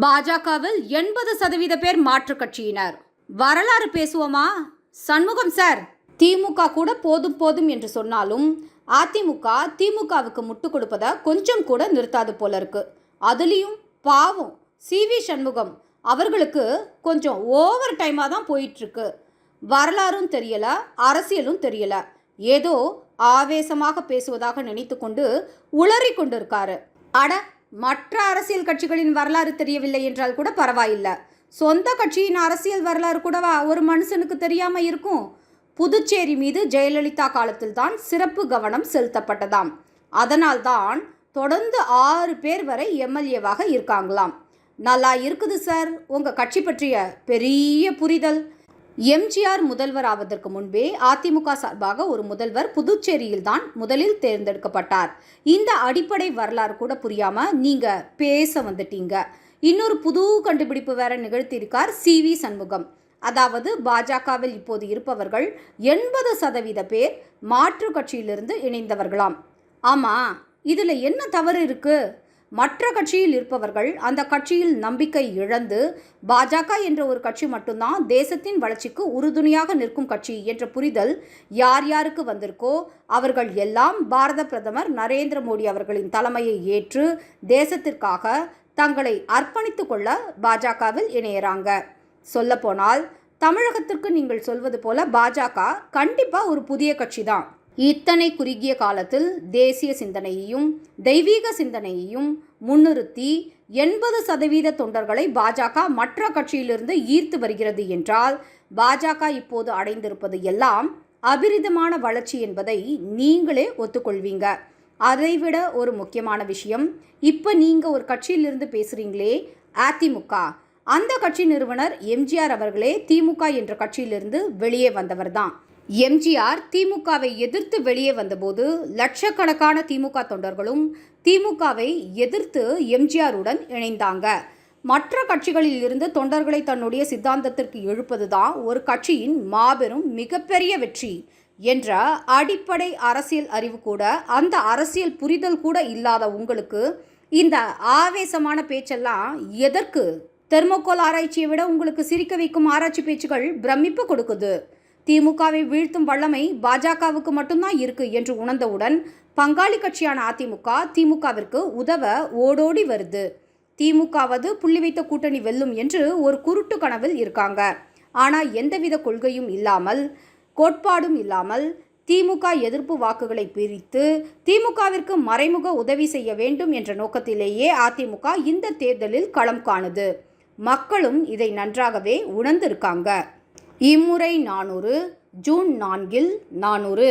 பாஜகவில் 80% பேர் மாற்றுக் கட்சியினர். வரலாறு பேசுவோமா? சண்முகம் சார், திமுக கூட போதும் போதும் என்று சொன்னாலும் அதிமுக திமுகவுக்கு முட்டு கொடுப்பதை கொஞ்சம் கூட நிறுத்தாது போல இருக்கு. அதுலேயும் பாவம் சிவி சண்முகம் அவர்களுக்கு கொஞ்சம் ஓவர் டைமாக தான் போயிட்டுருக்கு. வரலாறும் தெரியல, அரசியலும் தெரியல, ஏதோ ஆவேசமாக பேசுவதாக நினைத்து கொண்டு உளறி கொண்டிருக்காரு. அட, மற்ற அரசியல் கட்சிகளின் வரலாறு தெரியவில்லை என்றால் கூட பரவாயில்லை, சொந்த கட்சியின் அரசியல் வரலாறு கூடவா ஒரு மனுஷனுக்கு தெரியாமல் இருக்கும்? புதுச்சேரி மீது ஜெயலலிதா காலத்தில் தான் சிறப்பு கவனம் செலுத்தப்பட்டதாம். அதனால்தான் தொடர்ந்து 6 பேர் வரை எம்எல்ஏவாக இருக்காங்களாம். நல்லா இருக்குது சார் உங்கள் கட்சி பற்றிய பெரிய புரிதல். எம்ஜிஆர் முதல்வர் ஆவதற்கு முன்பே அதிமுக சார்பாக ஒரு முதல்வர் புதுச்சேரியில் தான் முதலில் தேர்ந்தெடுக்கப்பட்டார். இந்த அடிப்படை வரலாறு கூட புரியாம நீங்க பேச வந்துட்டீங்க. இன்னொரு புது கண்டுபிடிப்பு வேற நிகழ்த்தியிருக்கார் சிவி சண்முகம். அதாவது பாஜகவில் இப்போது இருப்பவர்கள் 80% பேர் மாற்று கட்சியிலிருந்து இணைந்தவர்களாம். ஆமா, இதுல என்ன தவறு இருக்கு? மற்ற கட்சியில் இருப்பவர்கள் அந்த கட்சியில் நம்பிக்கை இழந்து பாஜக என்ற ஒரு கட்சி மட்டும்தான் தேசத்தின் வளர்ச்சிக்கு உறுதுணையாக நிற்கும் கட்சி என்ற புரிதல் யார் யாருக்கு வந்திருக்கோ அவர்கள் எல்லாம் பாரத பிரதமர் நரேந்திர மோடி அவர்களின் தலைமையை ஏற்று தேசத்திற்காக தங்களை அர்ப்பணித்து கொள்ள பாஜகவில் இணையறாங்க. சொல்லப்போனால் தமிழகத்திற்கு நீங்கள் சொல்வது போல பாஜக கண்டிப்பாக ஒரு புதிய கட்சி தான். இத்தனை குறுகிய காலத்தில் தேசிய சிந்தனையையும் தெய்வீக சிந்தனையையும் முன்னிறுத்தி 80% தொண்டர்களை பாஜக மற்ற கட்சியிலிருந்து ஈர்த்து வருகிறது என்றால் பாஜக இப்போது அடைந்திருப்பது எல்லாம் அபிரிதமான வளர்ச்சி என்பதை நீங்களே ஒத்துக்கொள்வீங்க. அதைவிட ஒரு முக்கியமான விஷயம், இப்போ நீங்கள் ஒரு கட்சியிலிருந்து பேசுகிறீங்களே அதிமுக, அந்த கட்சி நிறுவனர் எம்ஜிஆர் அவர்களே திமுக என்ற கட்சியிலிருந்து வெளியே வந்தவர் தான். எம்ஜிஆர் திமுகவை எதிர்த்து வெளியே வந்தபோது லட்சக்கணக்கான திமுக தொண்டர்களும் திமுகவை எதிர்த்து எம்ஜிஆருடன் இணைந்தாங்க. மற்ற கட்சிகளில் இருந்து தொண்டர்களை தன்னுடைய சித்தாந்தத்திற்கு இழுப்பதுதான் ஒரு கட்சியின் மாபெரும் மிகப்பெரிய வெற்றி என்ற அடிப்படை அரசியல் அறிவு கூட, அந்த அரசியல் புரிதல் கூட இல்லாத உங்களுக்கு இந்த ஆவேசமான பேச்செல்லாம் எதற்கு? தெர்மோகோல் ஆராய்ச்சியை விட உங்களுக்கு சிரிக்க வைக்கும் ஆராய்ச்சி பேச்சுகள் பிரமிப்பு கொடுக்குது. திமுகவை வீழ்த்தும் வல்லமை பாஜகவுக்கு மட்டும்தான் இருக்கு என்று உணர்ந்தவுடன் பங்காளி கட்சியான அதிமுக திமுகவிற்கு உதவ ஓடோடி வருது. திமுகவது புள்ளி வைத்த கூட்டணி வெல்லும் என்று ஒரு குருட்டு கனவில் இருக்காங்க. ஆனால் எந்தவித கொள்கையும் இல்லாமல், கோட்பாடும் இல்லாமல் திமுக எதிர்ப்பு வாக்குகளை பிரித்து திமுகவிற்கு மறைமுக உதவி செய்ய வேண்டும் என்ற நோக்கத்திலேயே அதிமுக இந்த தேர்தலில் களம் காணுது. மக்களும் இதை நன்றாகவே உணர்ந்திருக்காங்க. இம்முறை 400, ஜூன் 4 400.